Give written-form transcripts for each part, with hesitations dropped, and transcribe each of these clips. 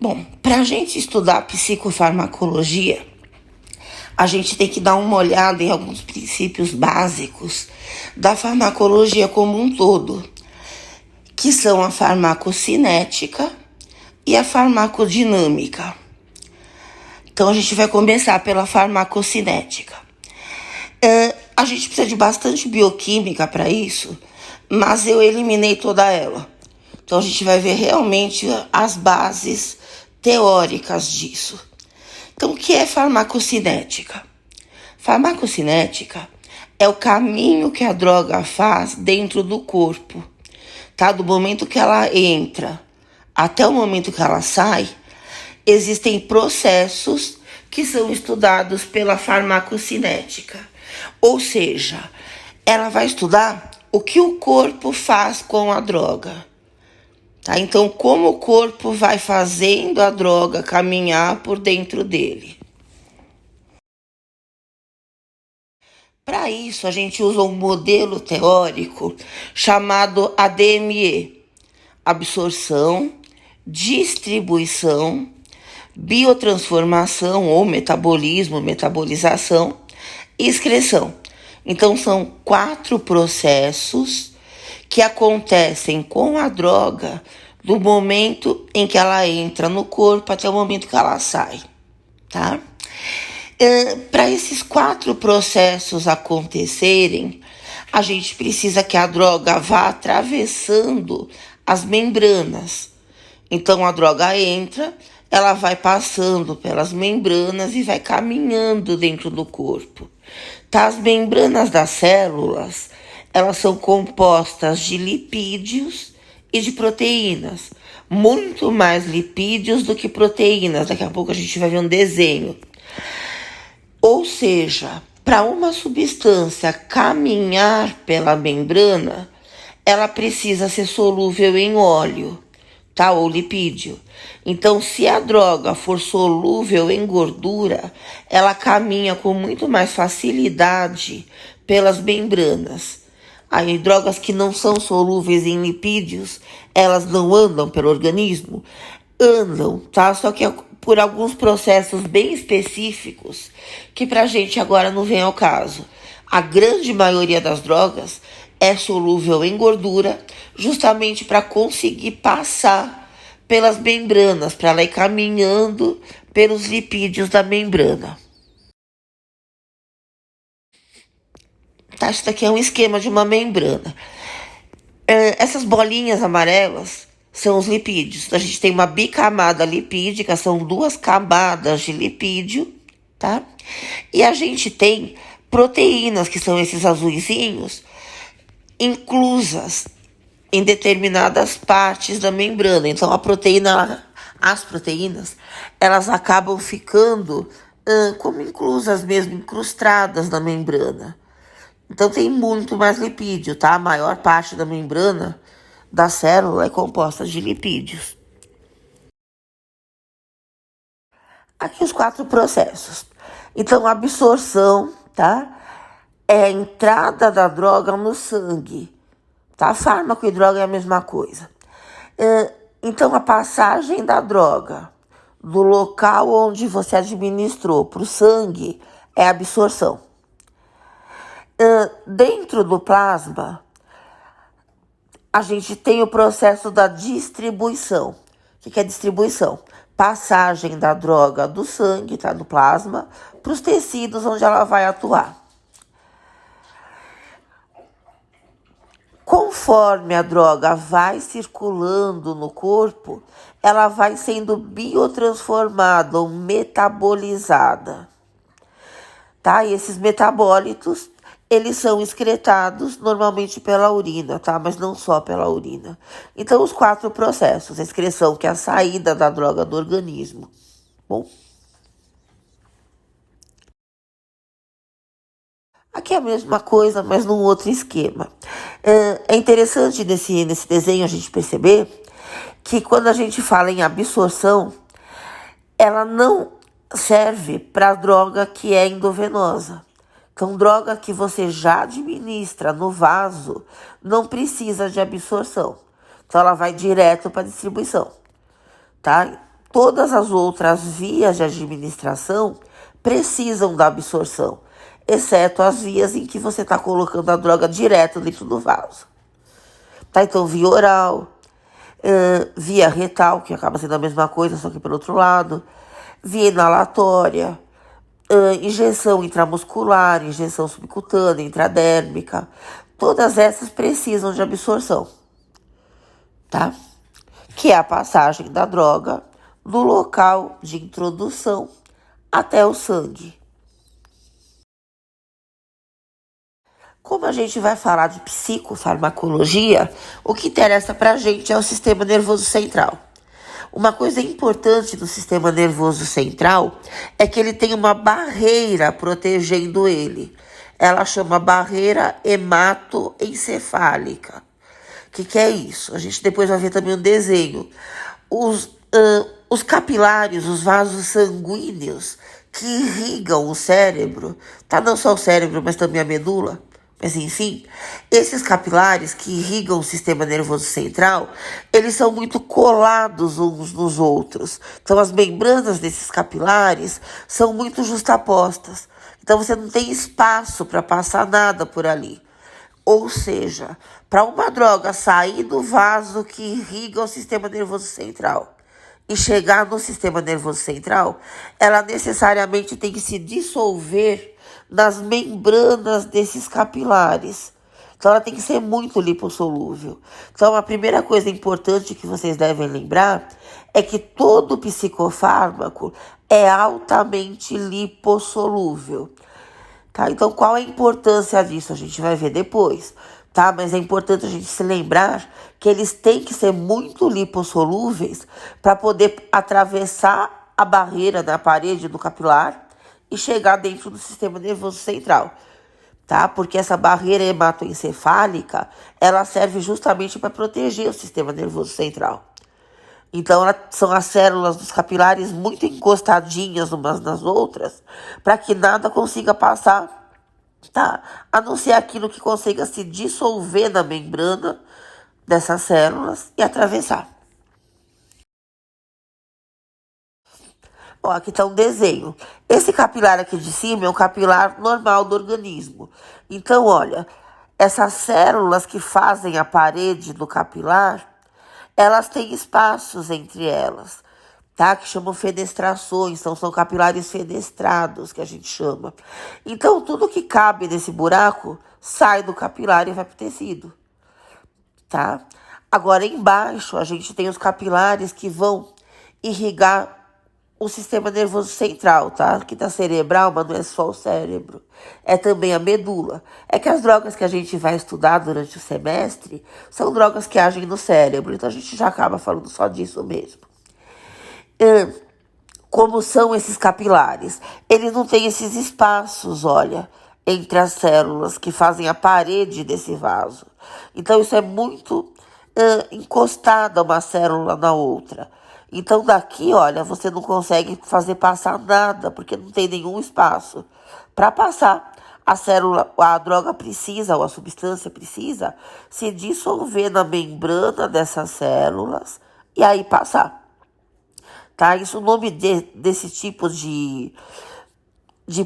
Bom, para a gente estudar psicofarmacologia, a gente tem que dar uma olhada em alguns princípios básicos da farmacologia como um todo, que são a farmacocinética e a farmacodinâmica. Então, a gente vai começar pela farmacocinética. A gente precisa de bastante bioquímica para isso, mas eu eliminei toda ela. Então, a gente vai ver realmente as bases teóricas disso. Então, o que é farmacocinética? Farmacocinética é o caminho que a droga faz dentro do corpo, tá? Do momento que ela entra até o momento que ela sai, existem processos que são estudados pela farmacocinética. Ou seja, ela vai estudar o que o corpo faz com a droga. Tá? Então, como o corpo vai fazendo a droga caminhar por dentro dele. Para isso, a gente usa um modelo teórico chamado ADME: absorção, distribuição, biotransformação ou metabolismo, metabolização e excreção. Então, são 4 processos que acontecem com a droga do momento em que ela entra no corpo até o momento que ela sai, tá? Para esses 4 processos acontecerem, a gente precisa que a droga vá atravessando as membranas. Então, a droga entra, ela vai passando pelas membranas e vai caminhando dentro do corpo. Tá? As membranas das células, elas são compostas de lipídios e de proteínas. Muito mais lipídios do que proteínas. Daqui a pouco a gente vai ver um desenho. Ou seja, para uma substância caminhar pela membrana, ela precisa ser solúvel em óleo, tá? Ou lipídio. Então, se a droga for solúvel em gordura, ela caminha com muito mais facilidade pelas membranas. Aí, drogas que não são solúveis em lipídios, elas não andam pelo organismo? Andam, tá? Só que por alguns processos bem específicos, que pra gente agora não vem ao caso. A grande maioria das drogas é solúvel em gordura, justamente para conseguir passar pelas membranas, para ela ir caminhando pelos lipídios da membrana. Tá, isso daqui é um esquema de uma membrana. Essas bolinhas amarelas são os lipídios. A gente tem uma bicamada lipídica, são 2 camadas de lipídio, tá? E a gente tem proteínas, que são esses azuizinhos, inclusas em determinadas partes da membrana. Então, as proteínas, elas acabam ficando como inclusas mesmo, incrustadas na membrana. Então, tem muito mais lipídio, tá? A maior parte da membrana da célula é composta de lipídios. Aqui os 4 processos. Então, a absorção, tá? É a entrada da droga no sangue, tá? Fármaco e droga é a mesma coisa. Então, a passagem da droga do local onde você administrou para o sangue é a absorção. Dentro do plasma, a gente tem o processo da distribuição. O que é distribuição? Passagem da droga do sangue, tá, do plasma, para os tecidos onde ela vai atuar. Conforme a droga vai circulando no corpo, ela vai sendo biotransformada ou metabolizada. Tá? E esses metabólitos, eles são excretados normalmente pela urina, tá? Mas não só pela urina. Então, os 4 processos. A excreção, que é a saída da droga do organismo. Bom. Aqui é a mesma coisa, mas num outro esquema. É interessante nesse desenho a gente perceber que quando a gente fala em absorção, ela não serve para droga que é endovenosa. Então, droga que você já administra no vaso não precisa de absorção. Então, ela vai direto para distribuição, tá? Todas as outras vias de administração precisam da absorção, exceto as vias em que você está colocando a droga direto dentro do vaso. Tá? Então, via oral, via retal, que acaba sendo a mesma coisa, só que pelo outro lado, via inalatória, injeção intramuscular, injeção subcutânea, intradérmica, todas essas precisam de absorção, tá? Que é a passagem da droga do local de introdução até o sangue. Como a gente vai falar de psicofarmacologia, o que interessa pra gente é o sistema nervoso central. Uma coisa importante do sistema nervoso central é que ele tem uma barreira protegendo ele. Ela chama barreira hematoencefálica. O que é isso? A gente depois vai ver também um desenho. Os capilares, os vasos sanguíneos que irrigam o cérebro, tá? Não só o cérebro, mas também a medula. Mas enfim, esses capilares que irrigam o sistema nervoso central, eles são muito colados uns nos outros. Então as membranas desses capilares são muito justapostas. Então você não tem espaço para passar nada por ali. Ou seja, para uma droga sair do vaso que irriga o sistema nervoso central e chegar no sistema nervoso central, ela necessariamente tem que se dissolver nas membranas desses capilares. Então ela tem que ser muito lipossolúvel. Então a primeira coisa importante que vocês devem lembrar é que todo psicofármaco é altamente lipossolúvel. Tá? Então qual é a importância disso? A gente vai ver depois. Tá? Mas é importante a gente se lembrar que eles têm que ser muito lipossolúveis para poder atravessar a barreira da parede do capilar e chegar dentro do sistema nervoso central, tá? Porque essa barreira hematoencefálica, ela serve justamente para proteger o sistema nervoso central. Então, são as células dos capilares muito encostadinhas umas nas outras, para que nada consiga passar, tá? A não ser aquilo que consiga se dissolver na membrana dessas células e atravessar. Ó, aqui está um desenho. Esse capilar aqui de cima é um capilar normal do organismo. Então, olha, essas células que fazem a parede do capilar, elas têm espaços entre elas, tá? Que chamam fenestrações, então são capilares fenestrados, que a gente chama. Então, tudo que cabe nesse buraco sai do capilar e vai para o tecido, tá? Agora, embaixo, a gente tem os capilares que vão irrigar o sistema nervoso central, tá? Aqui tá cerebral, mas não é só o cérebro. É também a medula. É que as drogas que a gente vai estudar durante o semestre são drogas que agem no cérebro. Então a gente já acaba falando só disso mesmo. Como são esses capilares? Eles não têm esses espaços, olha, entre as células que fazem a parede desse vaso. Então isso é muito encostado uma célula na outra. Então daqui, olha, você não consegue fazer passar nada, porque não tem nenhum espaço. Para passar, a droga precisa, ou a substância precisa, se dissolver na membrana dessas células e aí passar. Tá? Isso, o nome desse tipo de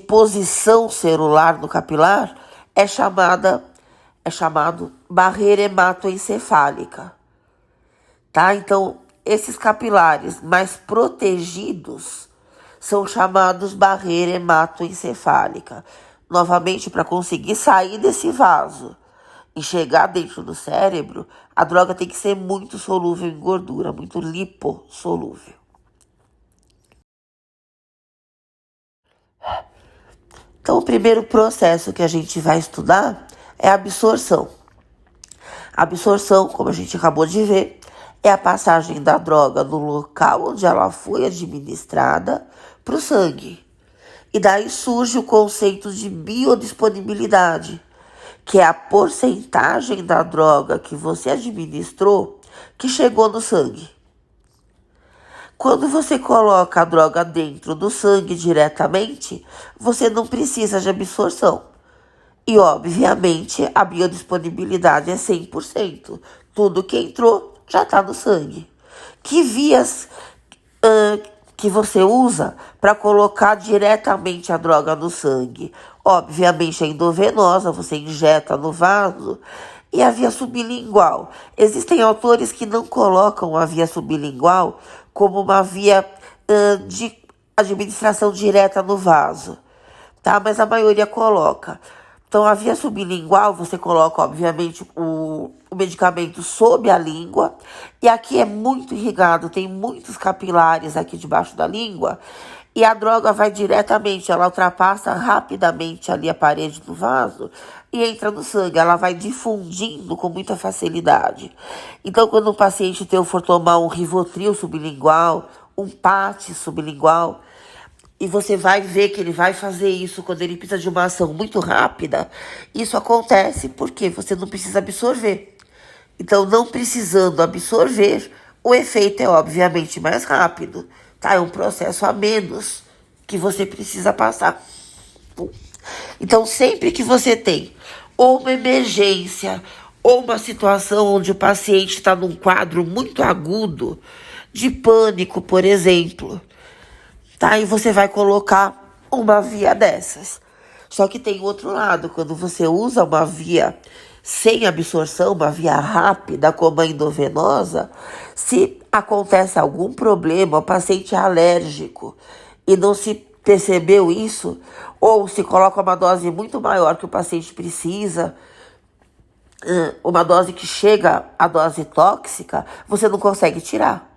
posição celular no capilar é chamado barreira hematoencefálica. Tá? Então, esses capilares mais protegidos são chamados barreira hematoencefálica. Novamente, para conseguir sair desse vaso e chegar dentro do cérebro, a droga tem que ser muito solúvel em gordura, muito lipossolúvel. Então, o primeiro processo que a gente vai estudar é a absorção. A absorção, como a gente acabou de ver, é a passagem da droga do local onde ela foi administrada para o sangue. E daí surge o conceito de biodisponibilidade, que é a porcentagem da droga que você administrou que chegou no sangue. Quando você coloca a droga dentro do sangue diretamente, você não precisa de absorção. E, obviamente, a biodisponibilidade é 100%. Tudo que entrou já está no sangue. Que vias que você usa para colocar diretamente a droga no sangue. Obviamente é endovenosa, você injeta no vaso. E a via sublingual. Existem autores que não colocam a via sublingual como uma via de administração direta no vaso, tá? Mas a maioria coloca. Então, a via sublingual, você coloca, obviamente, o medicamento sob a língua. E aqui é muito irrigado, tem muitos capilares aqui debaixo da língua. E a droga vai diretamente, ela ultrapassa rapidamente ali a parede do vaso e entra no sangue. Ela vai difundindo com muita facilidade. Então, quando um paciente teu for tomar um Rivotril sublingual, um PAT sublingual, e você vai ver que ele vai fazer isso quando ele precisa de uma ação muito rápida, isso acontece porque você não precisa absorver. Então, não precisando absorver, o efeito é obviamente mais rápido, tá? É um processo a menos que você precisa passar. Então, sempre que você tem ou uma emergência ou uma situação onde o paciente está num quadro muito agudo de pânico, por exemplo, tá? E você vai colocar uma via dessas. Só que tem outro lado, quando você usa uma via sem absorção, uma via rápida, como a endovenosa, se acontece algum problema, o paciente é alérgico e não se percebeu isso, ou se coloca uma dose muito maior que o paciente precisa, uma dose que chega à dose tóxica, você não consegue tirar.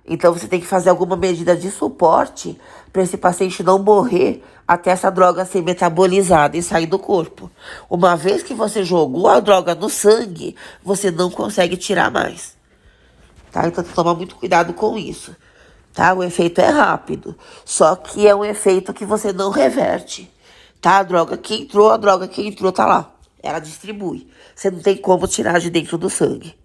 Então, você tem que fazer alguma medida de suporte para esse paciente não morrer até essa droga ser metabolizada e sair do corpo. Uma vez que você jogou a droga no sangue, você não consegue tirar mais. Tá? Então, tem que tomar muito cuidado com isso. Tá? O efeito é rápido, só que é um efeito que você não reverte. Tá? A droga que entrou tá lá. Ela distribui. Você não tem como tirar de dentro do sangue.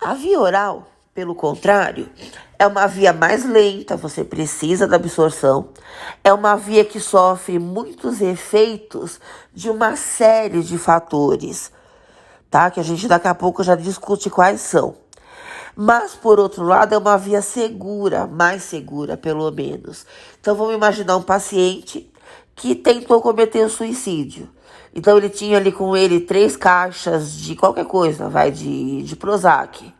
A via oral, pelo contrário, é uma via mais lenta, você precisa da absorção. É uma via que sofre muitos efeitos de uma série de fatores, tá? Que a gente daqui a pouco já discute quais são. Mas, por outro lado, é uma via segura, mais segura, pelo menos. Então, vamos imaginar um paciente que tentou cometer o suicídio. Então, ele tinha ali com ele 3 caixas de qualquer coisa, de Prozac.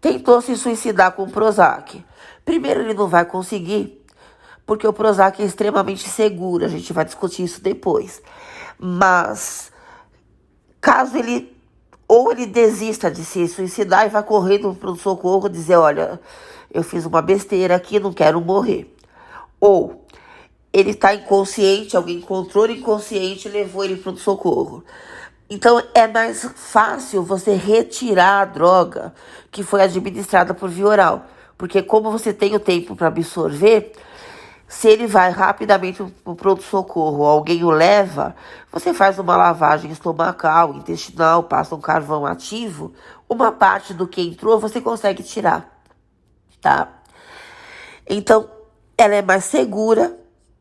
Tentou se suicidar com o Prozac. Primeiro, ele não vai conseguir, porque o Prozac é extremamente seguro. A gente vai discutir isso depois. Mas, caso ele desista de se suicidar e vá correndo para o socorro dizer, olha, eu fiz uma besteira aqui, não quero morrer. Ou ele está inconsciente, alguém encontrou ele inconsciente e levou ele para o socorro. Então, é mais fácil você retirar a droga que foi administrada por via oral. Porque como você tem o tempo para absorver, se ele vai rapidamente para o pronto-socorro, alguém o leva, você faz uma lavagem estomacal, intestinal, passa um carvão ativo, uma parte do que entrou você consegue tirar, tá? Então, ela é mais segura,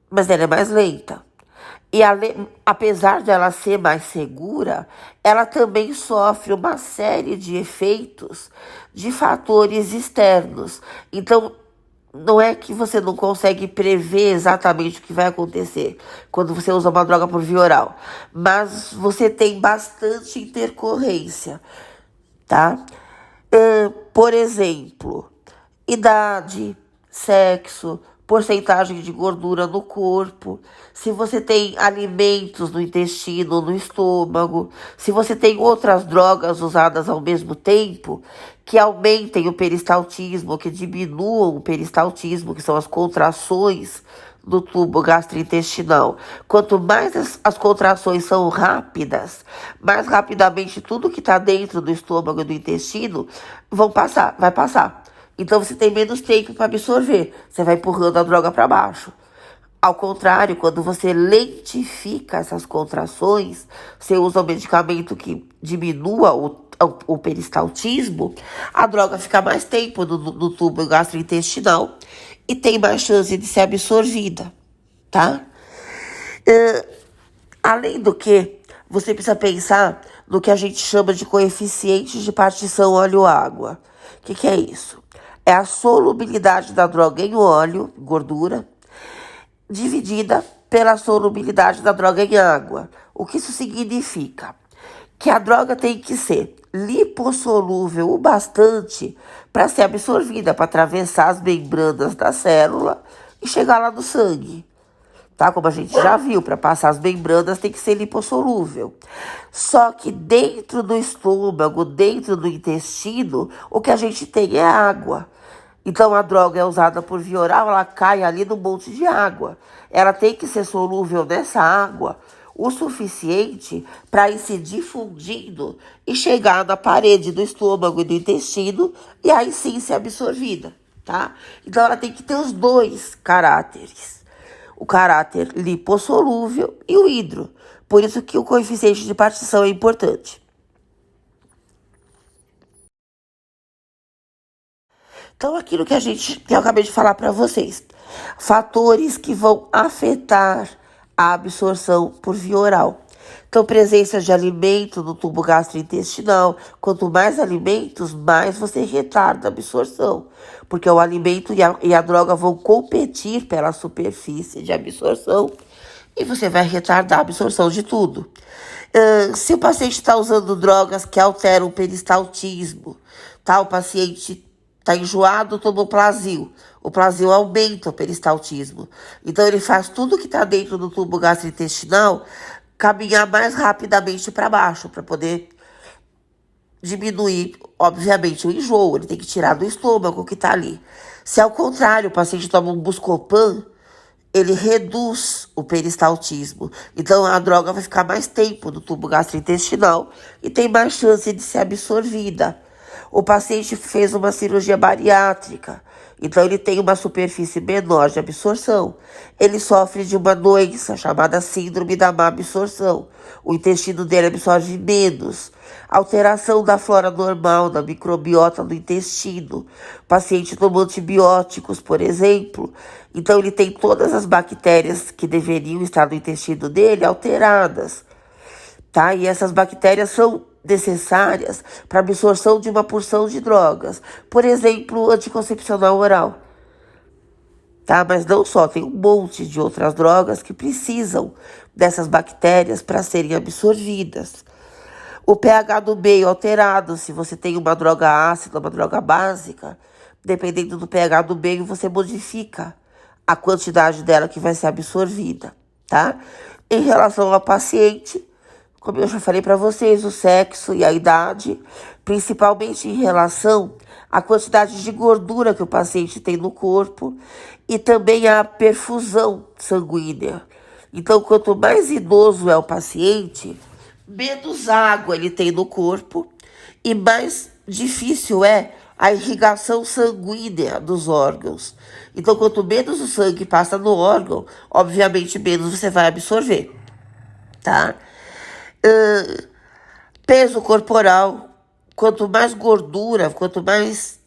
mas ela é mais lenta. E apesar de ela ser mais segura, ela também sofre uma série de efeitos de fatores externos. Então, não é que você não consegue prever exatamente o que vai acontecer quando você usa uma droga por via oral, mas você tem bastante intercorrência, tá? Por exemplo, idade, sexo, porcentagem de gordura no corpo, se você tem alimentos no intestino, no estômago, se você tem outras drogas usadas ao mesmo tempo que aumentem o peristaltismo, que diminuam o peristaltismo, que são as contrações do tubo gastrointestinal. Quanto mais as contrações são rápidas, mais rapidamente tudo que está dentro do estômago e do intestino vai passar. Então, você tem menos tempo para absorver. Você vai empurrando a droga para baixo. Ao contrário, quando você lentifica essas contrações, você usa um medicamento que diminua o peristaltismo, a droga fica mais tempo no tubo gastrointestinal e tem mais chance de ser absorvida, tá? Além do que, você precisa pensar no que a gente chama de coeficiente de partição óleo-água. O que é isso? é a solubilidade da droga em óleo, gordura, dividida pela solubilidade da droga em água. O que isso significa? Que a droga tem que ser lipossolúvel o bastante para ser absorvida, para atravessar as membranas da célula e chegar lá no sangue. Tá? Como a gente já viu, para passar as membranas tem que ser lipossolúvel. Só que dentro do estômago, dentro do intestino, o que a gente tem é água. Então a droga é usada por via oral, ela cai ali no monte de água. Ela tem que ser solúvel nessa água o suficiente para ir se difundindo e chegar na parede do estômago e do intestino e aí sim ser absorvida, tá? Então ela tem que ter os dois caráteres. O caráter lipossolúvel e o hidro. Por isso que o coeficiente de partição é importante. Então, aquilo que eu acabei de falar para vocês. Fatores que vão afetar a absorção por via oral. Então, presença de alimento no tubo gastrointestinal. Quanto mais alimentos, mais você retarda a absorção. Porque o alimento e a droga vão competir pela superfície de absorção e você vai retardar a absorção de tudo. Se o paciente está usando drogas que alteram o peristaltismo, tá? O paciente está enjoado, tomou Plasil. O Plasil aumenta o peristaltismo. Então, ele faz tudo que está dentro do tubo gastrointestinal caminhar mais rapidamente para baixo, para poder diminuir, obviamente, o enjoo. Ele tem que tirar do estômago o que está ali. Se ao contrário, o paciente toma um Buscopan, ele reduz o peristaltismo. Então, a droga vai ficar mais tempo no tubo gastrointestinal e tem mais chance de ser absorvida. O paciente fez uma cirurgia bariátrica, então ele tem uma superfície menor de absorção. Ele sofre de uma doença chamada síndrome da má absorção. O intestino dele absorve menos. Alteração da flora normal, da microbiota do intestino. O paciente toma antibióticos, por exemplo. Então ele tem todas as bactérias que deveriam estar no intestino dele alteradas. Tá? E essas bactérias são necessárias para absorção de uma porção de drogas. Por exemplo, anticoncepcional oral. Tá? Mas não só, tem um monte de outras drogas que precisam dessas bactérias para serem absorvidas. O pH do meio alterado, se você tem uma droga ácida, uma droga básica, dependendo do pH do meio, você modifica a quantidade dela que vai ser absorvida, tá? Em relação ao paciente, como eu já falei para vocês, o sexo e a idade, principalmente em relação à quantidade de gordura que o paciente tem no corpo e também a perfusão sanguínea. Então, quanto mais idoso é o paciente, menos água ele tem no corpo e mais difícil é a irrigação sanguínea dos órgãos. Então, quanto menos o sangue passa no órgão, obviamente menos você vai absorver, tá? Peso corporal, quanto mais gordura, quanto mais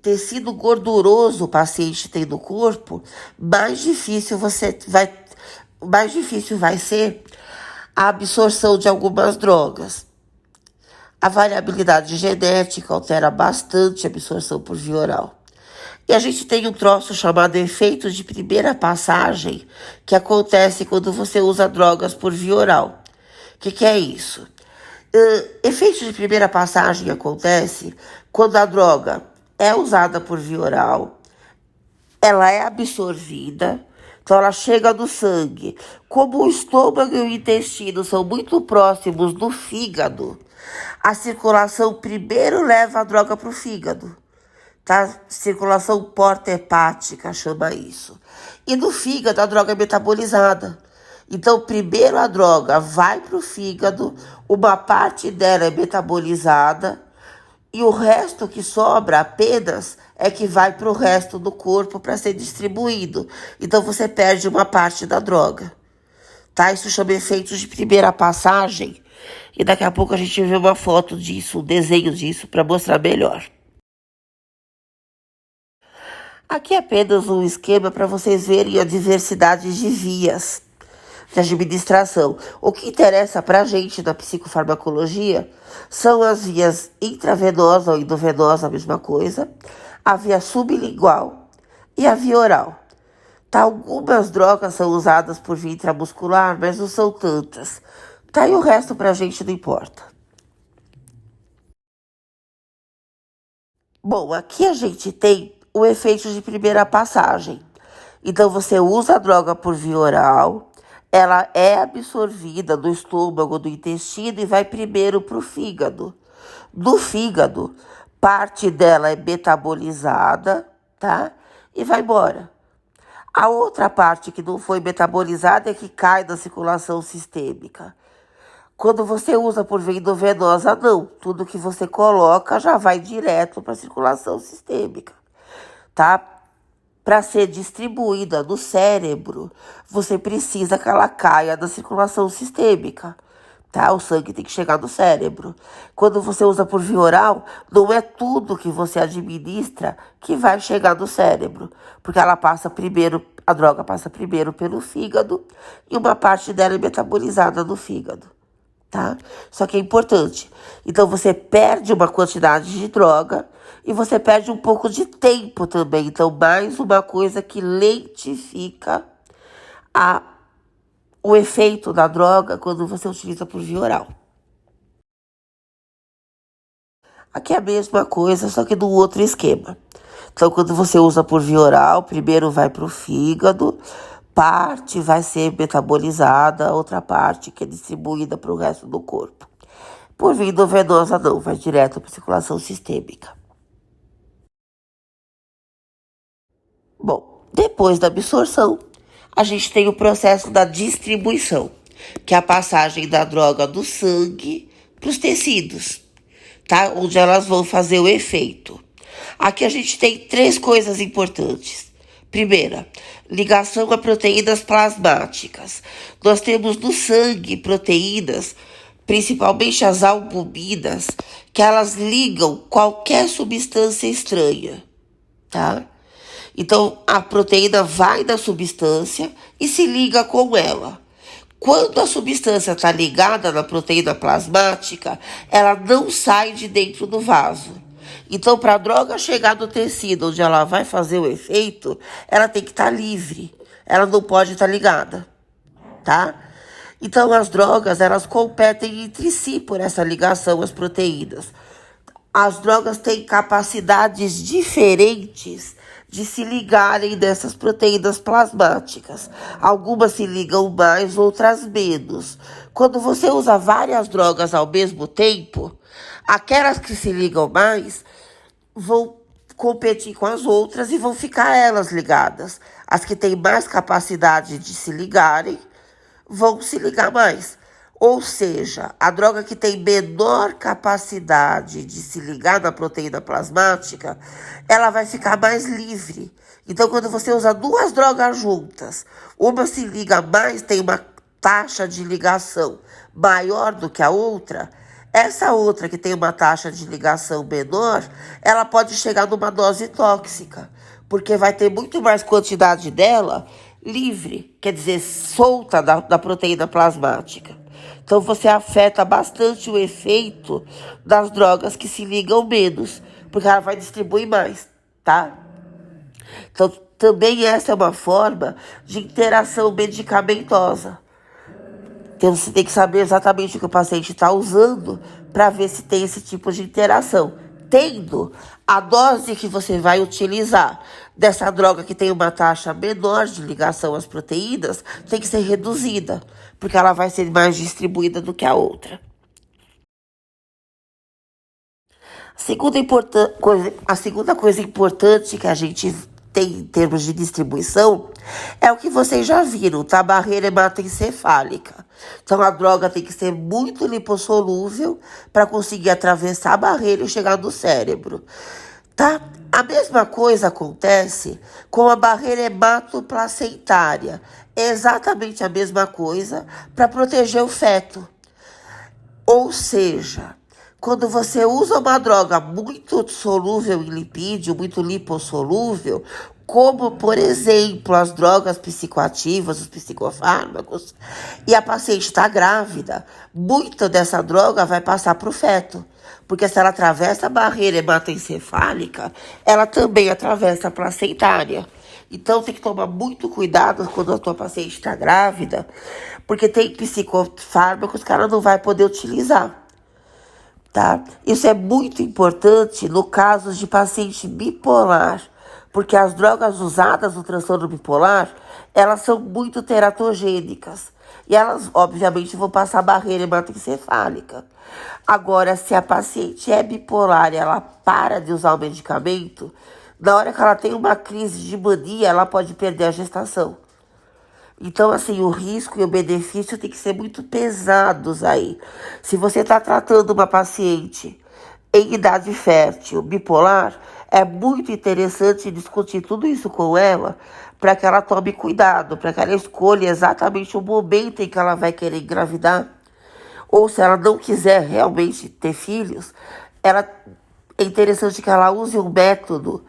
tecido gorduroso o paciente tem no corpo, mais difícil vai ser a absorção de algumas drogas. A variabilidade genética altera bastante a absorção por via oral. E a gente tem um troço chamado efeito de primeira passagem, que acontece quando você usa drogas por via oral. O que é isso? Efeito de primeira passagem acontece quando a droga é usada por via oral, ela é absorvida, então ela chega no sangue. Como o estômago e o intestino são muito próximos do fígado, a circulação primeiro leva a droga para o fígado. Tá? Circulação porta-hepática chama isso. E no fígado a droga é metabolizada. Então, primeiro a droga vai para o fígado, uma parte dela é metabolizada e o resto que sobra apenas é que vai para o resto do corpo para ser distribuído. Então, você perde uma parte da droga. Tá? Isso chama efeitos de primeira passagem e daqui a pouco a gente vê uma foto disso, um desenho disso para mostrar melhor. Aqui é apenas um esquema para vocês verem a diversidade de vias de administração. O que interessa para a gente na psicofarmacologia são as vias intravenosa ou endovenosa, a mesma coisa, a via sublingual e a via oral. Tá, algumas drogas são usadas por via intramuscular, mas não são tantas. Tá, e o resto pra gente não importa. Bom, aqui a gente tem o efeito de primeira passagem. Então, você usa a droga por via oral, ela é absorvida do estômago, do intestino e vai primeiro para o fígado. Do fígado, parte dela é metabolizada, tá? E vai embora. A outra parte que não foi metabolizada é que cai da circulação sistêmica. Quando você usa por via endovenosa, não. Tudo que você coloca já vai direto para a circulação sistêmica, tá? Para ser distribuída no cérebro, você precisa que ela caia da circulação sistêmica, tá? O sangue tem que chegar no cérebro. Quando você usa por via oral, não é tudo que você administra que vai chegar no cérebro, porque ela passa primeiro, a droga passa primeiro pelo fígado e uma parte dela é metabolizada no fígado, tá? Só que é importante. Então você perde uma quantidade de droga e você perde um pouco de tempo também. Então, mais uma coisa que lentifica o efeito da droga quando você utiliza por via oral. Aqui é a mesma coisa, só que no outro esquema. Então, quando você usa por via oral, primeiro vai para o fígado, parte vai ser metabolizada, outra parte que é distribuída para o resto do corpo. Por via endovenosa, não, vai direto para a circulação sistêmica. Bom, depois da absorção, a gente tem o processo da distribuição, que é a passagem da droga do sangue para os tecidos, tá? Onde elas vão fazer o efeito. Aqui a gente tem 3 coisas importantes. Primeira, ligação a proteínas plasmáticas. Nós temos no sangue proteínas, principalmente as albuminas, que elas ligam qualquer substância estranha, tá? Então, a proteína vai na substância e se liga com ela. Quando a substância está ligada na proteína plasmática, ela não sai de dentro do vaso. Então, para a droga chegar no tecido onde ela vai fazer o efeito, ela tem que estar livre. Ela não pode estar ligada, tá? Então, as drogas, elas competem entre si por essa ligação às proteínas. As drogas têm capacidades diferentes de se ligarem dessas proteínas plasmáticas. Algumas se ligam mais, outras menos. Quando você usa várias drogas ao mesmo tempo, aquelas que se ligam mais vão competir com as outras e vão ficar elas ligadas. As que têm mais capacidade de se ligarem vão se ligar mais. Ou seja, a droga que tem menor capacidade de se ligar na proteína plasmática, ela vai ficar mais livre. Então, quando você usa 2 drogas juntas, uma se liga mais, tem uma taxa de ligação maior do que a outra, essa outra que tem uma taxa de ligação menor, ela pode chegar numa dose tóxica, porque vai ter muito mais quantidade dela livre, quer dizer, solta da proteína plasmática. Então, você afeta bastante o efeito das drogas que se ligam menos, porque ela vai distribuir mais, tá? Então, também essa é uma forma de interação medicamentosa. Então, você tem que saber exatamente o que o paciente está usando para ver se tem esse tipo de interação. Tendo, a dose que você vai utilizar dessa droga que tem uma taxa menor de ligação às proteínas tem que ser reduzida, porque ela vai ser mais distribuída do que a outra. A segunda coisa importante que a gente tem em termos de distribuição é o que vocês já viram, tá? A barreira hematoencefálica. Então, a droga tem que ser muito lipossolúvel para conseguir atravessar a barreira e chegar no cérebro, tá? A mesma coisa acontece com a barreira hematoplacentária. É exatamente a mesma coisa para proteger o feto. Ou seja, quando você usa uma droga muito solúvel em lipídio, muito lipossolúvel, como, por exemplo, as drogas psicoativas, os psicofármacos, e a paciente está grávida, muita dessa droga vai passar para o feto. Porque se ela atravessa a barreira hematoencefálica, ela também atravessa a placentária. Então tem que tomar muito cuidado quando a tua paciente está grávida, porque tem psicofármacos que ela não vai poder utilizar. Tá? Isso é muito importante no caso de paciente bipolar, porque as drogas usadas no transtorno bipolar, elas são muito teratogênicas e elas, obviamente, vão passar a barreira hematoencefálica. Agora, se a paciente é bipolar e ela para de usar o medicamento, na hora que ela tem uma crise de mania, ela pode perder a gestação. Então, assim, o risco e o benefício tem que ser muito pesados aí. Se você está tratando uma paciente em idade fértil, bipolar, é muito interessante discutir tudo isso com ela para que ela tome cuidado, para que ela escolha exatamente o momento em que ela vai querer engravidar. Ou se ela não quiser realmente ter filhos, é interessante que ela use um método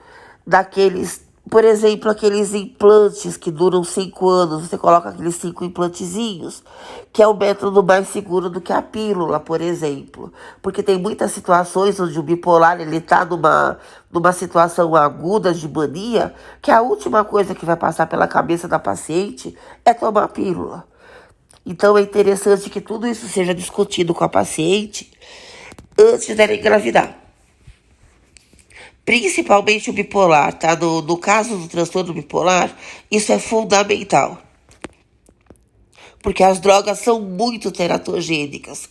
daqueles, por exemplo, aqueles implantes que duram 5 anos, você coloca aqueles 5 implantezinhos, que é o método mais seguro do que a pílula, por exemplo. Porque tem muitas situações onde o bipolar ele está numa situação aguda de mania, que a última coisa que vai passar pela cabeça da paciente é tomar a pílula. Então é interessante que tudo isso seja discutido com a paciente antes dela engravidar. Principalmente o bipolar, tá? No caso do transtorno bipolar, isso é fundamental. Porque as drogas são muito teratogênicas.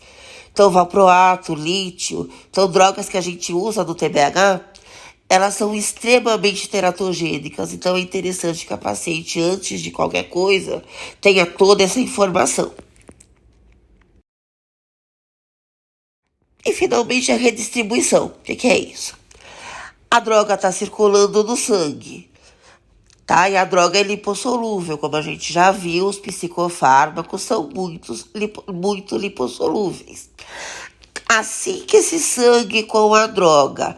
Então, valproato, lítio, então drogas que a gente usa no TBH, elas são extremamente teratogênicas. Então, é interessante que a paciente, antes de qualquer coisa, tenha toda essa informação. E, finalmente, a redistribuição. O que é isso? A droga está circulando no sangue, tá? E a droga é lipossolúvel, como a gente já viu, os psicofármacos são muito lipossolúveis. Assim que esse sangue com a droga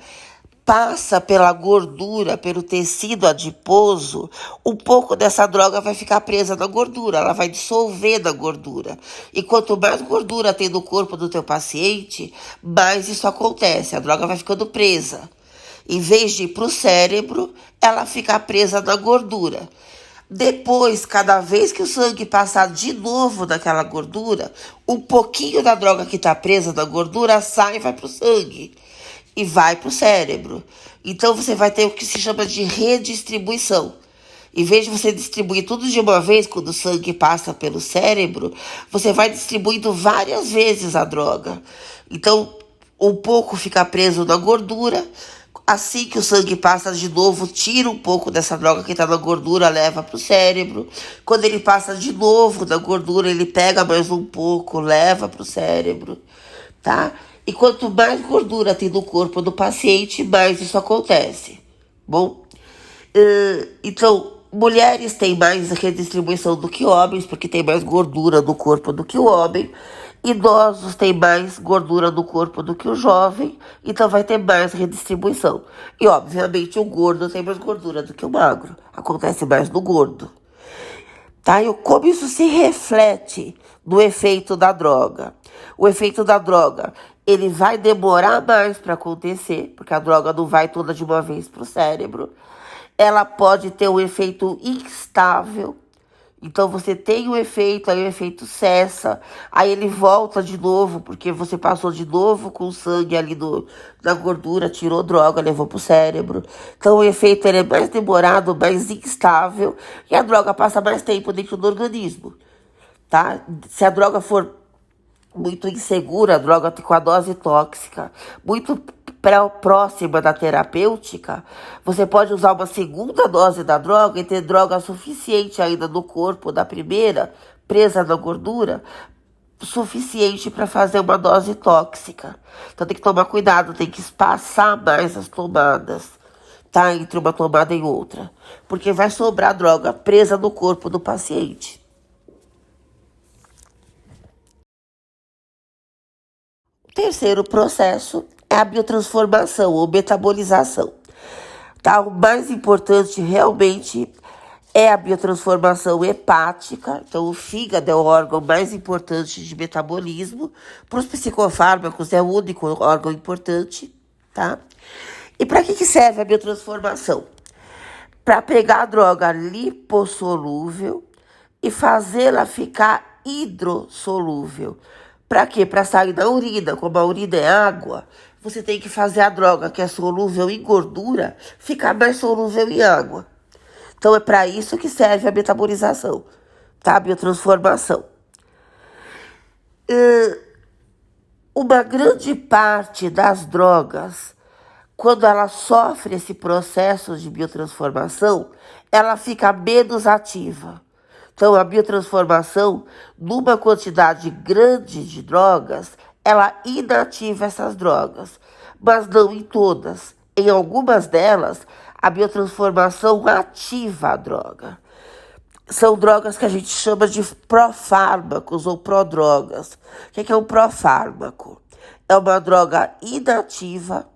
passa pela gordura, pelo tecido adiposo, um pouco dessa droga vai ficar presa na gordura, ela vai dissolver na gordura. E quanto mais gordura tem no corpo do teu paciente, mais isso acontece, a droga vai ficando presa. Em vez de ir para o cérebro, ela fica presa na gordura. Depois, cada vez que o sangue passar de novo naquela gordura, um pouquinho da droga que está presa na gordura sai e vai para o sangue. E vai para o cérebro. Então, você vai ter o que se chama de redistribuição. Em vez de você distribuir tudo de uma vez, quando o sangue passa pelo cérebro, você vai distribuindo várias vezes a droga. Então, um pouco fica preso na gordura. Assim que o sangue passa de novo, tira um pouco dessa droga que está na gordura, leva para o cérebro. Quando ele passa de novo na gordura, ele pega mais um pouco, leva para o cérebro, tá? E quanto mais gordura tem no corpo do paciente, mais isso acontece. Bom, então, mulheres têm mais redistribuição do que homens, porque tem mais gordura no corpo do que o homem. Idosos têm mais gordura no corpo do que o jovem, então vai ter mais redistribuição. E, obviamente, o gordo tem mais gordura do que o magro. Acontece mais no gordo. Tá? E como isso se reflete no efeito da droga? O efeito da droga, ele vai demorar mais para acontecer, porque a droga não vai toda de uma vez para o cérebro. Ela pode ter um efeito instável. Então, você tem o efeito, aí o efeito cessa, aí ele volta de novo, porque você passou de novo com o sangue ali na gordura, tirou droga, levou pro cérebro. Então, o efeito ele é mais demorado, mais instável, e a droga passa mais tempo dentro do organismo, tá? Se a droga for muito insegura, a droga com a dose tóxica, muito próxima da terapêutica, você pode usar uma segunda dose da droga e ter droga suficiente ainda no corpo da primeira, presa na gordura, suficiente para fazer uma dose tóxica. Então tem que tomar cuidado, tem que espaçar mais as tomadas, tá? Entre uma tomada e outra, porque vai sobrar droga presa no corpo do paciente. O terceiro processo é a biotransformação ou metabolização. Tá? O mais importante realmente é a biotransformação hepática. Então, o fígado é o órgão mais importante de metabolismo. Para os psicofármacos, é o único órgão importante, tá? E para que serve a biotransformação? Para pegar a droga lipossolúvel e fazê-la ficar hidrossolúvel. Para quê? Para sair da urina. Como a urina é água, você tem que fazer a droga que é solúvel em gordura ficar mais solúvel em água. Então é para isso que serve a metabolização, tá? A biotransformação. Uma grande parte das drogas, quando ela sofre esse processo de biotransformação, ela fica menos ativa. Então, a biotransformação, numa quantidade grande de drogas, ela inativa essas drogas, mas não em todas. Em algumas delas, a biotransformação ativa a droga. São drogas que a gente chama de profármacos ou prodrogas. O que é um profármaco? É uma droga inativa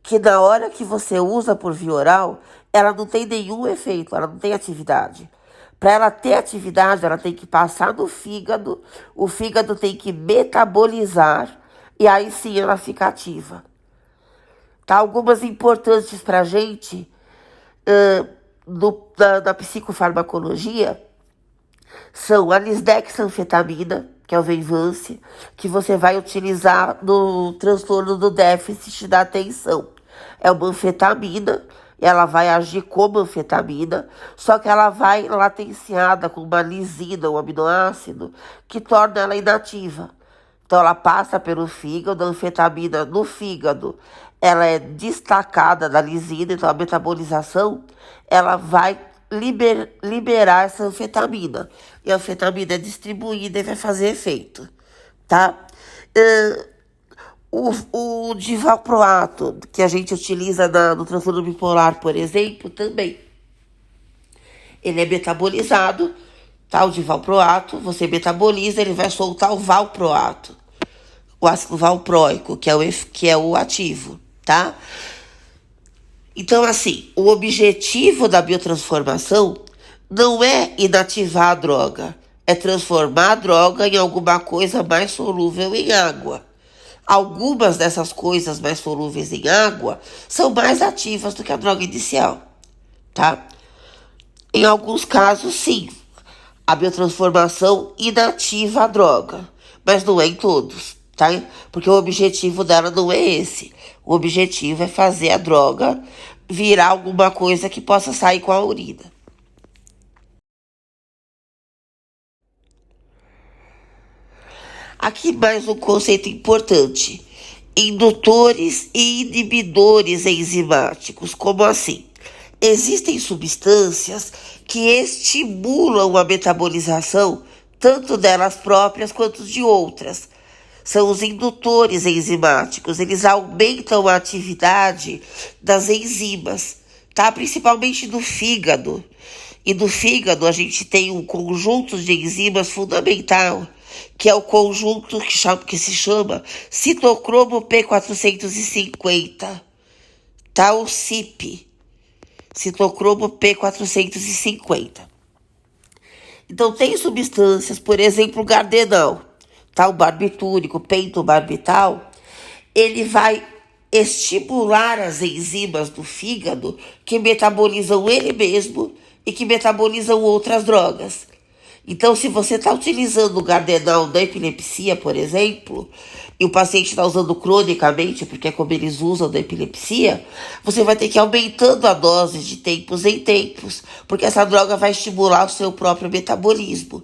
que na hora que você usa por via oral, ela não tem nenhum efeito, ela não tem atividade. Para ela ter atividade, ela tem que passar no fígado, o fígado tem que metabolizar e aí sim ela fica ativa. Tá? Algumas importantes para a gente da psicofarmacologia são a lisdexanfetamina, que é o Venvance, que você vai utilizar no transtorno do déficit da atenção. É uma anfetamina, ela vai agir como anfetamina, só que ela vai latenciada com uma lisina, um aminoácido, que torna ela inativa. Então ela passa pelo fígado, a anfetamina no fígado, ela é destacada da lisina, então a metabolização, ela vai liberar essa anfetamina. E a anfetamina é distribuída e vai fazer efeito, tá? O divalproato, que a gente utiliza no transtorno bipolar, por exemplo, também. Ele é metabolizado, tá? O divalproato, você metaboliza, ele vai soltar o valproato, o ácido valproico, que é o ativo, tá? Então, assim, o objetivo da biotransformação não é inativar a droga, é transformar a droga em alguma coisa mais solúvel em água. Algumas dessas coisas mais solúveis em água são mais ativas do que a droga inicial, tá? Em alguns casos, sim, a biotransformação inativa a droga, mas não é em todos, tá? Porque o objetivo dela não é esse. O objetivo é fazer a droga virar alguma coisa que possa sair com a urina. Aqui mais um conceito importante. Indutores e inibidores enzimáticos. Como assim? Existem substâncias que estimulam a metabolização tanto delas próprias quanto de outras. São os indutores enzimáticos, eles aumentam a atividade das enzimas, tá? Principalmente do fígado. E do fígado a gente tem um conjunto de enzimas fundamental, que é o conjunto que se chama citocromo P450, tá? O CIP, citocromo P450. Então tem substâncias, por exemplo, o gardenal, tá? O barbitúrico, o pentobarbital, ele vai estimular as enzimas do fígado que metabolizam ele mesmo e que metabolizam outras drogas. Então, se você está utilizando o gardenal da epilepsia, por exemplo, e o paciente está usando cronicamente, porque é como eles usam da epilepsia, você vai ter que ir aumentando a dose de tempos em tempos, porque essa droga vai estimular o seu próprio metabolismo.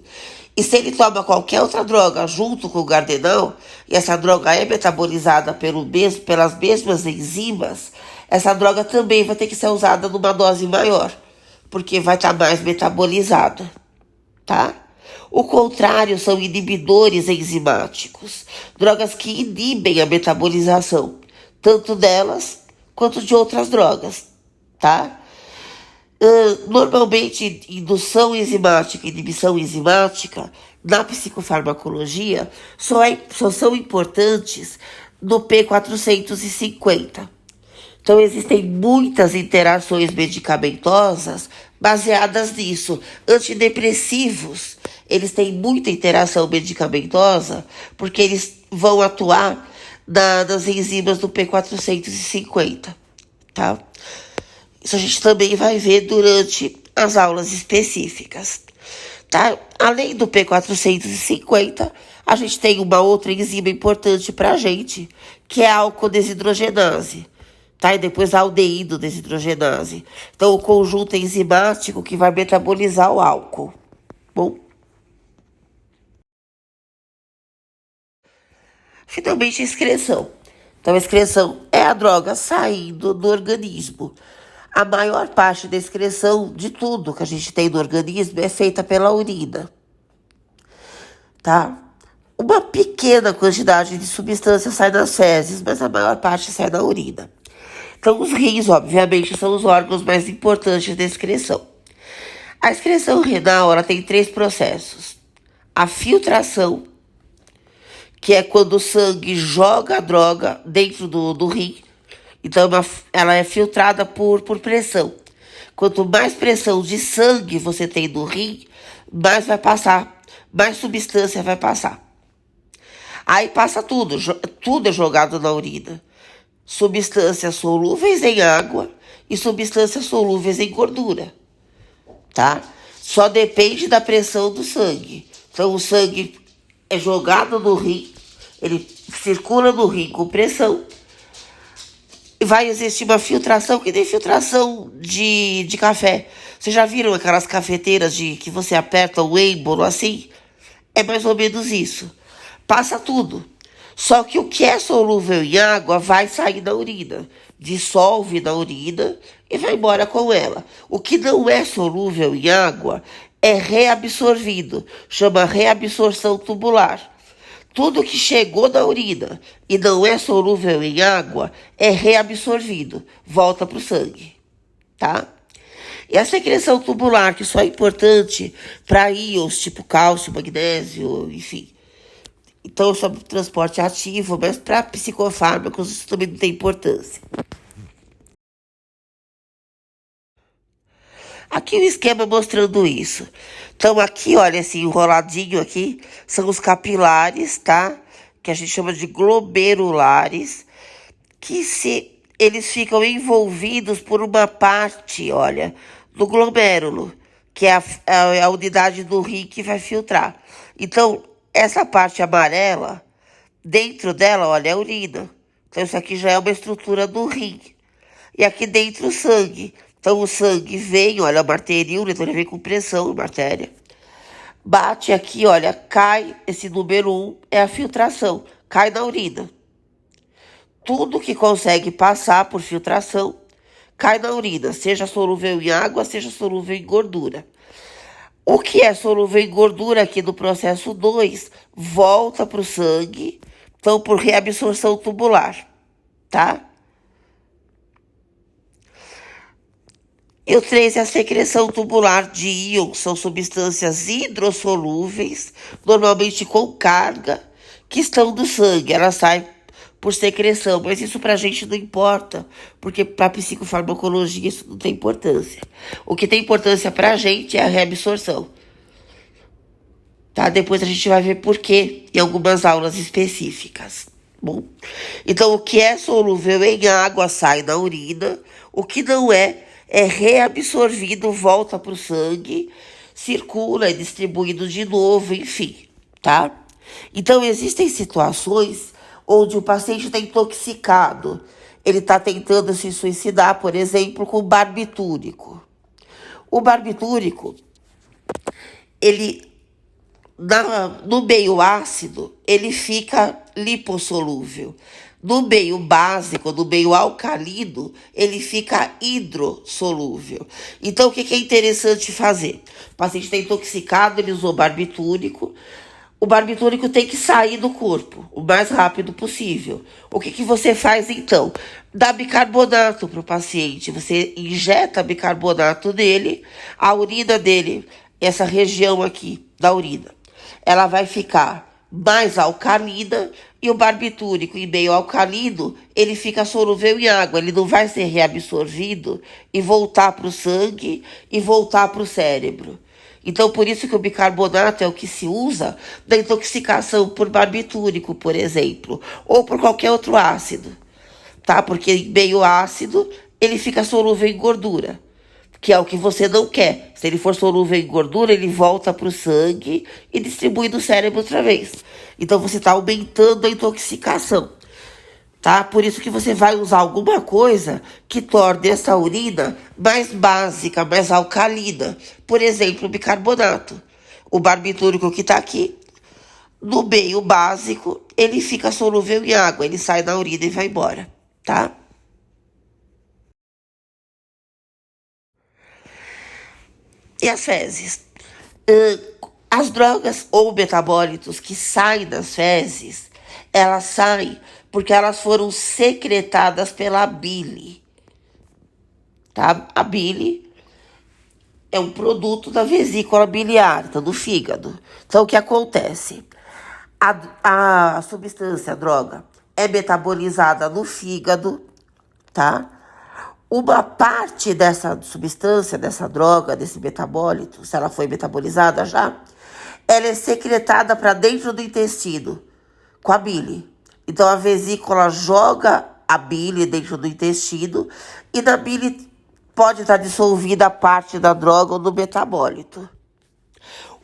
E se ele toma qualquer outra droga junto com o gardenal, e essa droga é metabolizada pelas mesmas enzimas, essa droga também vai ter que ser usada numa dose maior, porque vai estar mais metabolizada, tá? O contrário são inibidores enzimáticos, drogas que inibem a metabolização, tanto delas quanto de outras drogas, tá? Normalmente, indução enzimática e inibição enzimática, na psicofarmacologia, só são importantes no P450, Então, existem muitas interações medicamentosas baseadas nisso. Antidepressivos, eles têm muita interação medicamentosa porque eles vão atuar nas enzimas do P450, tá? Isso a gente também vai ver durante as aulas específicas, tá? Além do P450, a gente tem uma outra enzima importante para a gente, que é a alcodesidrogenase, tá? E depois a aldeído desidrogenase. Então, o conjunto enzimático que vai metabolizar o álcool. Bom, finalmente, a excreção. Então, a excreção é a droga saindo do organismo. A maior parte da excreção de tudo que a gente tem no organismo é feita pela urina, tá? Uma pequena quantidade de substância sai das fezes, mas a maior parte sai da urina. Então, os rins, obviamente, são os órgãos mais importantes da excreção. A excreção renal, ela tem 3 processos. A filtração, que é quando o sangue joga a droga dentro do rim. Então, ela é filtrada por pressão. Quanto mais pressão de sangue você tem no rim, mais vai passar, mais substância vai passar. Aí passa tudo é jogado na urina. Substâncias solúveis em água e substâncias solúveis em gordura, tá? Só depende da pressão do sangue. Então, o sangue é jogado no rim, ele circula no rim com pressão, e vai existir uma filtração, que nem filtração de café. Vocês já viram aquelas cafeteiras que você aperta o êmbolo assim? É mais ou menos isso. Passa tudo. Só que o que é solúvel em água vai sair da urina. Dissolve na urina e vai embora com ela. O que não é solúvel em água é reabsorvido. Chama reabsorção tubular. Tudo que chegou na urina e não é solúvel em água é reabsorvido. Volta para o sangue, tá? E a secreção tubular, que só é importante para íons, tipo cálcio, magnésio, enfim. Então, sobre transporte ativo, mas para psicofármacos isso também não tem importância. Aqui o esquema mostrando isso. Então, aqui, olha, esse enroladinho aqui, são os capilares, tá? Que a gente chama de glomerulares, que eles ficam envolvidos por uma parte, olha, do glomérulo, que é a unidade do rim que vai filtrar. Então, essa parte amarela, dentro dela, olha, é a urina. Então, isso aqui já é uma estrutura do rim. E aqui dentro o sangue. Então, o sangue vem, olha, uma arteríola, então ele vem com pressão na artéria. Bate aqui, olha, cai, esse número 1 é a filtração, cai na urina. Tudo que consegue passar por filtração cai na urina, seja solúvel em água, seja solúvel em gordura. O que é solúvel em gordura aqui no processo 2 volta para o sangue, então por reabsorção tubular, tá? E o 3 é a secreção tubular de íons, são substâncias hidrossolúveis, normalmente com carga, que estão no sangue. Elas saem por secreção, mas isso pra gente não importa, porque pra psicofarmacologia isso não tem importância. O que tem importância pra gente é a reabsorção. Tá? Depois a gente vai ver por quê em algumas aulas específicas. Bom, então o que é solúvel em água sai na urina, o que não é reabsorvido, volta para o sangue, circula, é distribuído de novo, enfim, tá? Então, existem situações onde o paciente está intoxicado, ele está tentando se suicidar, por exemplo, com barbitúrico. O barbitúrico, ele, no meio ácido, ele fica lipossolúvel. No meio básico, no meio alcalino, ele fica hidrossolúvel. Então, o que é interessante fazer? O paciente está intoxicado, ele usou barbitúrico. O barbitúrico tem que sair do corpo o mais rápido possível. O que você faz, então? Dá bicarbonato para o paciente. Você injeta bicarbonato nele, a urina dele, essa região aqui da urina, ela vai ficar mais alcalina, e o barbitúrico em meio alcalino, ele fica solúvel em água, ele não vai ser reabsorvido e voltar para o sangue e voltar para o cérebro. Então, por isso que o bicarbonato é o que se usa na intoxicação por barbitúrico, por exemplo, ou por qualquer outro ácido, tá? Porque em meio ácido, ele fica solúvel em gordura, que é o que você não quer. Se ele for solúvel em gordura, ele volta para o sangue e distribui no cérebro outra vez. Então, você está aumentando a intoxicação, tá? Por isso que você vai usar alguma coisa que torne essa urina mais básica, mais alcalina. Por exemplo, o bicarbonato. O barbitúrico que está aqui, no meio básico, ele fica solúvel em água, ele sai da urina e vai embora, tá? E as fezes? As drogas ou metabólitos que saem das fezes, elas saem porque elas foram secretadas pela bile, tá? A bile é um produto da vesícula biliar, então do fígado. Então, o que acontece? A substância, a droga, é metabolizada no fígado, tá? Uma parte dessa substância, dessa droga, desse metabólito, se ela foi metabolizada já, ela é secretada para dentro do intestino, com a bile. Então, a vesícula joga a bile dentro do intestino e na bile pode estar dissolvida a parte da droga ou do metabólito.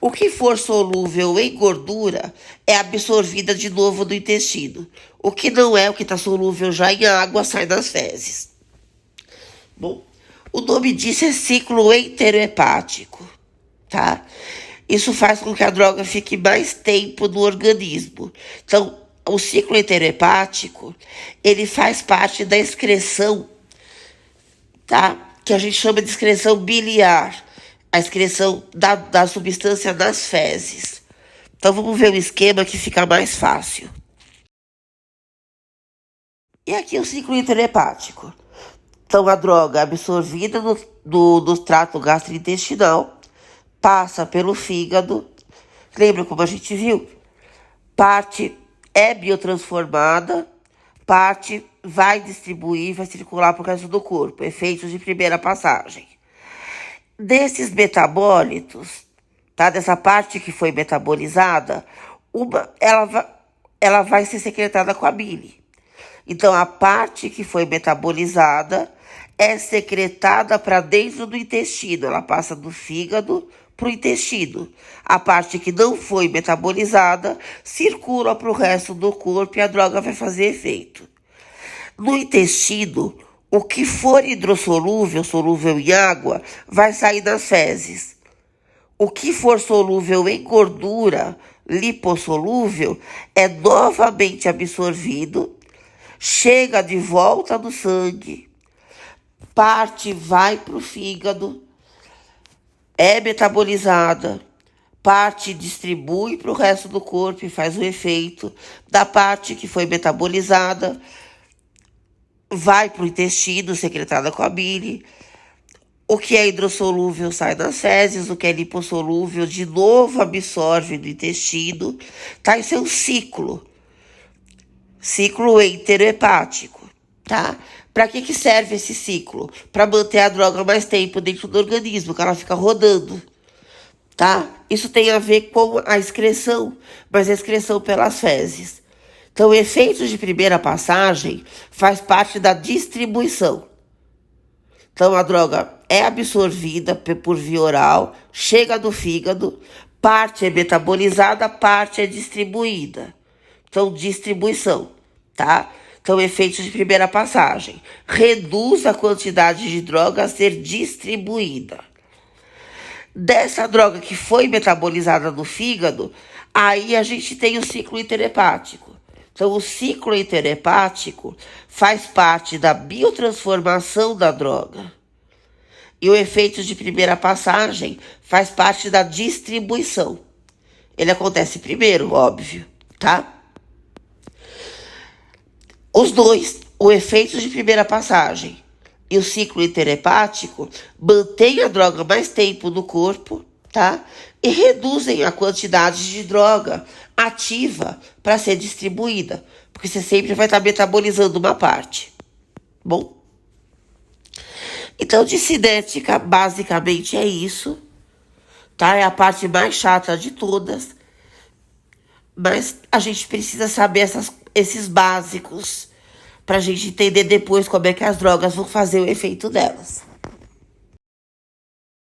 O que for solúvel em gordura é absorvida de novo do intestino. O que não é, o que está solúvel já em água, sai das fezes. Bom, o nome disso é ciclo enterohepático, tá? Isso faz com que a droga fique mais tempo no organismo. Então, o ciclo enterohepático, ele faz parte da excreção, tá? Que a gente chama de excreção biliar, a excreção da substância nas fezes. Então, vamos ver o esquema que fica mais fácil. E aqui o ciclo enterohepático. Então, a droga é absorvida no trato gastrointestinal, passa pelo fígado. Lembra como a gente viu? Parte é biotransformada, parte vai distribuir, vai circular por resto do corpo. Efeitos de primeira passagem. Desses metabólitos, tá? Dessa parte que foi metabolizada, ela vai ser secretada com a bile. Então, a parte que foi metabolizada é secretada para dentro do intestino. Ela passa do fígado para o intestino. A parte que não foi metabolizada circula para o resto do corpo e a droga vai fazer efeito. No intestino, o que for hidrossolúvel, solúvel em água, vai sair das fezes. O que for solúvel em gordura, lipossolúvel, é novamente absorvido, chega de volta no sangue, parte vai para o fígado, é metabolizada, parte distribui para o resto do corpo e faz o efeito. Da parte que foi metabolizada, vai para o intestino, secretada com a bile. O que é hidrossolúvel sai das fezes, o que é lipossolúvel de novo absorve do intestino. Tá? Isso é um ciclo enterohepático, tá? Para que serve esse ciclo? Para manter a droga mais tempo dentro do organismo, que ela fica rodando, tá? Isso tem a ver com a excreção, mas a excreção pelas fezes. Então, efeitos de primeira passagem faz parte da distribuição. Então, a droga é absorvida por via oral, chega no fígado, parte é metabolizada, parte é distribuída. Então, distribuição, tá? Então, efeitos de primeira passagem. Reduz a quantidade de droga a ser distribuída. Dessa droga que foi metabolizada no fígado, aí a gente tem o ciclo enterohepático. Então, o ciclo enterohepático faz parte da biotransformação da droga. E o efeito de primeira passagem faz parte da distribuição. Ele acontece primeiro, óbvio, tá? Os dois, o efeito de primeira passagem e o ciclo enterohepático, mantém a droga mais tempo no corpo, tá? E reduzem a quantidade de droga ativa para ser distribuída, porque você sempre vai estar metabolizando uma parte. Bom, então cinética basicamente é isso, tá? É a parte mais chata de todas, mas a gente precisa saber esses básicos pra gente entender depois como é que as drogas vão fazer o efeito delas.